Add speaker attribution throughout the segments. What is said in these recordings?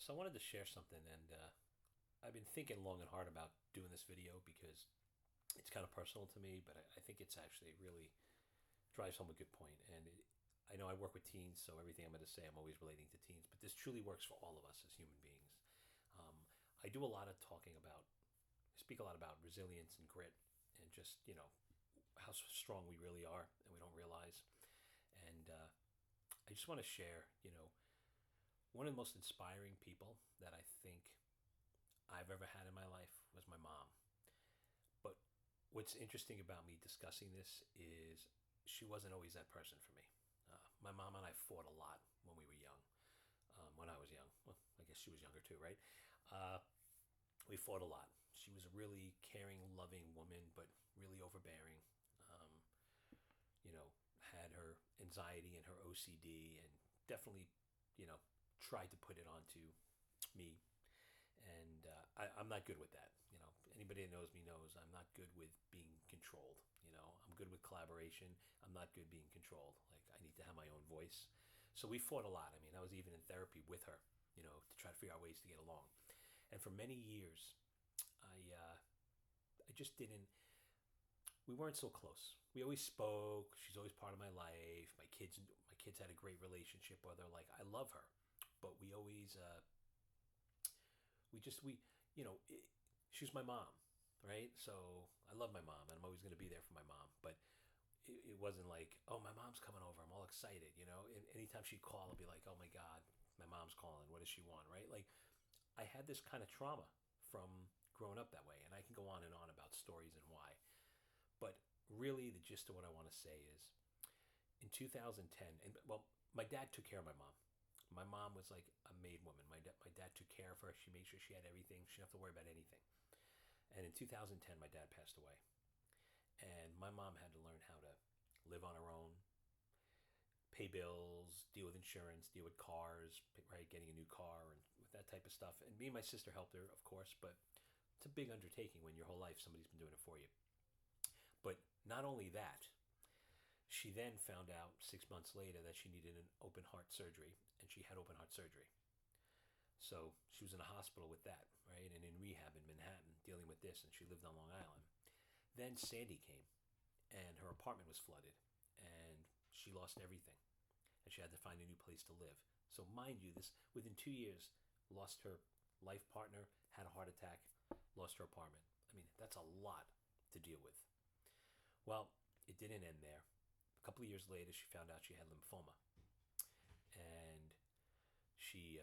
Speaker 1: So I wanted to share something, and I've been thinking long and hard about doing this video because it's kind of personal to me, but I think it's actually really drives home a good point. I know I work with teens, so everything I'm going to say, I'm always relating to teens, but this truly works for all of us as human beings. I do a lot of talking about, I speak a lot about resilience and grit, and just how strong we really are, and we don't realize. And I just want to share, one of the most inspiring people that I think I've ever had in my life was my mom. But what's interesting about me discussing this is she wasn't always that person for me. My mom and I fought a lot when we were young. When I was young, well, I guess she was younger too, right? Uh, we fought a lot. She was a really caring, loving woman, but really overbearing. Um, had her anxiety and her OCD, and definitely, you know, tried to put it onto me, and I'm not good with that. Anybody that knows me knows I'm not good with being controlled. I'm good with collaboration. I'm not good being controlled. Like, I need to have my own voice. So we fought a lot. I mean, I was even in therapy with her, to try to figure out ways to get along. And for many years, I just didn't. We weren't so close. We always spoke. She's always part of my life. My kids had a great relationship with her. Like, I love her, but we always we just we you know it, she's my mom, right? So I love my mom, and I'm always going to be there for my mom. But it wasn't like, oh, my mom's coming over, I'm all excited. And anytime she'd call, I'd be like, oh my god, my mom's calling, what does she want, right? Like, I had this kind of trauma from growing up that way, and I can go on and on about stories and why. But really, the gist of what I want to say is, in 2010, and well, my dad took care of my mom. My mom was like a maid woman. My dad took care of her. She made sure she had everything. She didn't have to worry about anything. And in 2010, my dad passed away. And my mom had to learn how to live on her own, pay bills, deal with insurance, deal with cars, right? Getting a new car and with that type of stuff. And me and my sister helped her, of course, but it's a big undertaking when your whole life somebody's been doing it for you. But not only that, she then found out 6 months later that she needed an open heart surgery, and she had open heart surgery. So she was in a hospital with that, right? And in rehab in Manhattan dealing with this, and she lived on Long Island. Then Sandy came, and her apartment was flooded, and she lost everything, and she had to find a new place to live. So, mind you, this within 2 years, lost her life partner, had a heart attack, lost her apartment. I mean, that's a lot to deal with. Well, it didn't end there. A couple of years later, she found out she had lymphoma, and she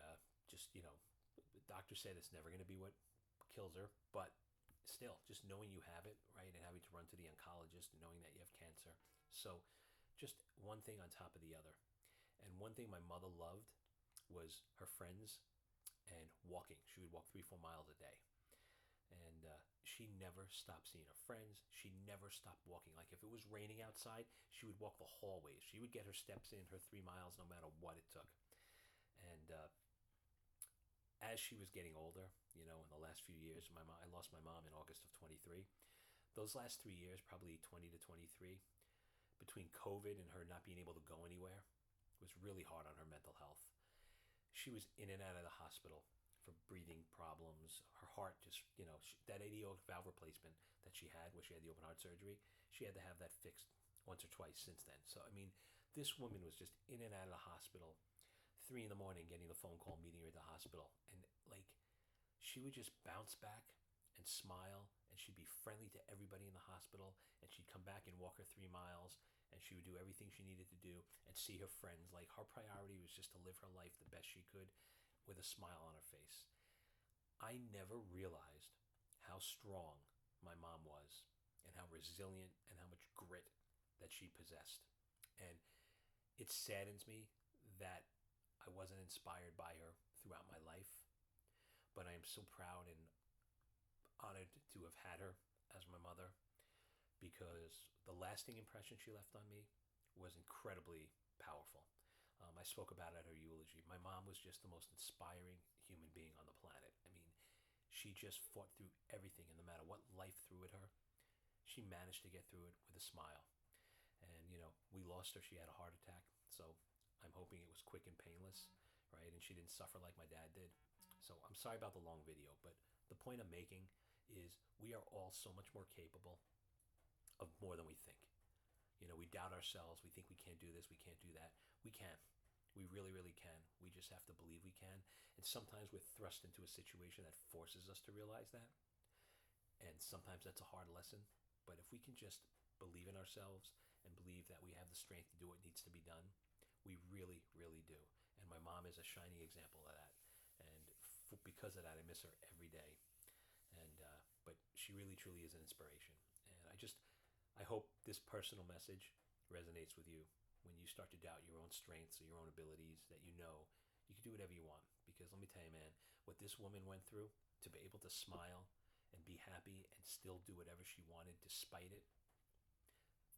Speaker 1: just, the doctor said it's never going to be what kills her, but still, just knowing you have it, right, and having to run to the oncologist and knowing that you have cancer. So, just one thing on top of the other. And one thing my mother loved was her friends and walking. She would walk 3, 4 miles a day. And she never stopped seeing her friends. She never stopped walking. Like, if it was raining outside, she would walk the hallways. She would get her steps in, her 3 miles, no matter what it took. And as she was getting older, in the last few years, I lost my mom in August of 23. Those last 3 years, probably 20 to 23, between COVID and her not being able to go anywhere, was really hard on her mental health. She was in and out of the hospital for breathing problems. Her heart just, that aortic valve replacement that she had, where she had the open heart surgery, she had to have that fixed once or twice since then. So, I mean, this woman was just in and out of the hospital, 3 in the morning, getting the phone call, meeting her at the hospital. And, like, she would just bounce back and smile, and she'd be friendly to everybody in the hospital, and she'd come back and walk her 3 miles, and she would do everything she needed to do and see her friends. Like, her priority was just to live her life the best she could with a smile on her face. I never realized how strong my mom was, and how resilient and how much grit that she possessed. And it saddens me that I wasn't inspired by her throughout my life, but I am so proud and honored to have had her as my mother, because the lasting impression she left on me was incredibly powerful. I spoke about it at her eulogy. My mom was just the most inspiring human being on the planet. I mean, she just fought through everything, and no matter what life threw at her, she managed to get through it with a smile. And, we lost her. She had a heart attack. So I'm hoping it was quick and painless, right? And she didn't suffer like my dad did. So I'm sorry about the long video, but the point I'm making is we are all so much more capable of more than we think. We doubt ourselves. We think we can't do this, we can't do that. We can. We really, really can. We just have to believe we can. And sometimes we're thrust into a situation that forces us to realize that. And sometimes that's a hard lesson. But if we can just believe in ourselves and believe that we have the strength to do what needs to be done, we really, really do. And my mom is a shining example of that. And because of that, I miss her every day. But she really, truly is an inspiration. And I hope this personal message resonates with you when you start to doubt your own strengths or your own abilities, that you can do whatever you want. Because let me tell you, man, what this woman went through, to be able to smile and be happy and still do whatever she wanted despite it,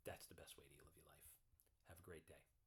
Speaker 1: that's the best way to live your life. Have a great day.